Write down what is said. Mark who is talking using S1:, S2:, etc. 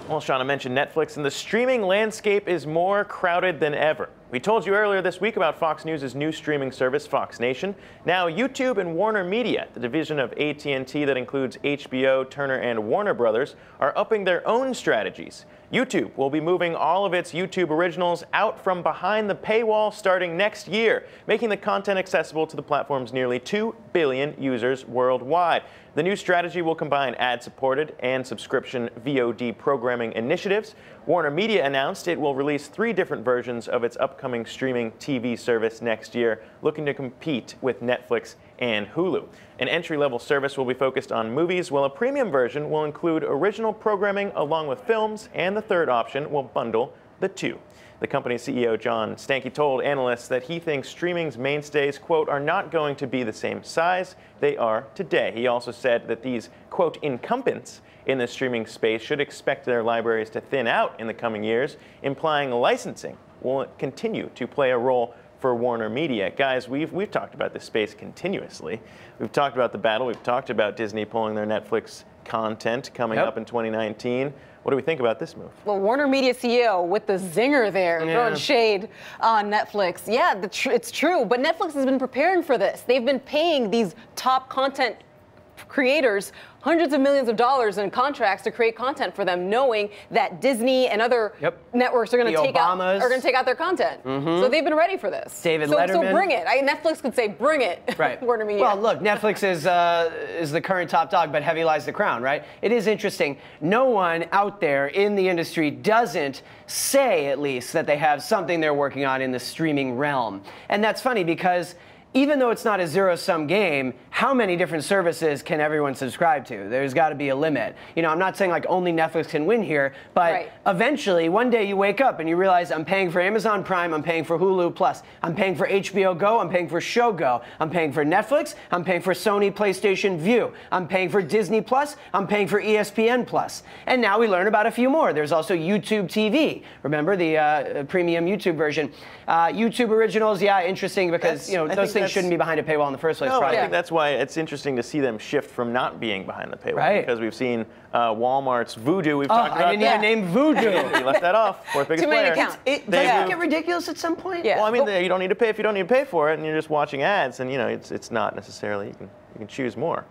S1: Well, Shauna mentioned Netflix, and the streaming landscape is more crowded than ever. We told you earlier this week about Fox News' new streaming service, Fox Nation. Now, YouTube and WarnerMedia, the division of AT&T that includes HBO, Turner, and Warner Brothers, are upping their own strategies. YouTube will be moving all of its YouTube originals out from behind the paywall starting next year, making the content accessible to the platform's nearly 2 billion users worldwide. The new strategy will combine ad-supported and subscription VOD programming initiatives. WarnerMedia announced it will release 3 different versions of its upcoming streaming TV service next year, looking to compete with Netflix and Hulu. An entry-level service will be focused on movies, while a premium version will include original programming along with films, and the third option will bundle the two. The company's CEO, John Stankey, told analysts that he thinks streaming's mainstays, quote, are not going to be the same size they are today. He also said that these, quote, incumbents in the streaming space should expect their libraries to thin out in the coming years, implying licensing will continue to play a role for WarnerMedia. Guys, we've talked about this space continuously. We've talked about the battle. We've talked about Disney pulling their Netflix content coming up in 2019. What do we think about this move?
S2: Well, WarnerMedia CEO with the zinger there, throwing shade on Netflix. Yeah, it's true, but Netflix has been preparing for this. They've been paying these top content creators hundreds of millions of dollars in contracts to create content for them, knowing that Disney and other networks are going to take out their content. So they've been ready for this.
S3: David Letterman.
S2: So bring it. Netflix could say, bring it.
S3: Right.
S2: WarnerMedia.
S3: Well, look, Netflix is the current top dog, but heavy lies the crown, right? It is interesting. No one out there in the industry doesn't say, at least, that they have something they're working on in the streaming realm. And that's funny because even though it's not a zero-sum game, how many different services can everyone subscribe to? There's got to be a limit. You know, I'm not saying like only Netflix can win here, but eventually, one day you wake up and you realize I'm paying for Amazon Prime, I'm paying for Hulu Plus, I'm paying for HBO Go, I'm paying for Show Go, I'm paying for Netflix, I'm paying for Sony PlayStation Vue, I'm paying for Disney Plus, I'm paying for ESPN Plus. And now we learn about a few more. There's also YouTube TV. Remember the premium YouTube version. YouTube Originals, yeah, interesting because you know those things shouldn't be behind a paywall in the first place.
S1: No, I think that's why it's interesting to see them shift from not being behind the paywall, because we've seen Walmart's Voodoo. We've talked about
S3: I didn't even name Voodoo.
S1: You left that off. Fourth biggest player.
S3: Doesn't it get ridiculous at some point?
S1: Well, I mean, you don't need to pay if you don't need to pay for it, and you're just watching ads, and you know, it's not necessarily you can choose more.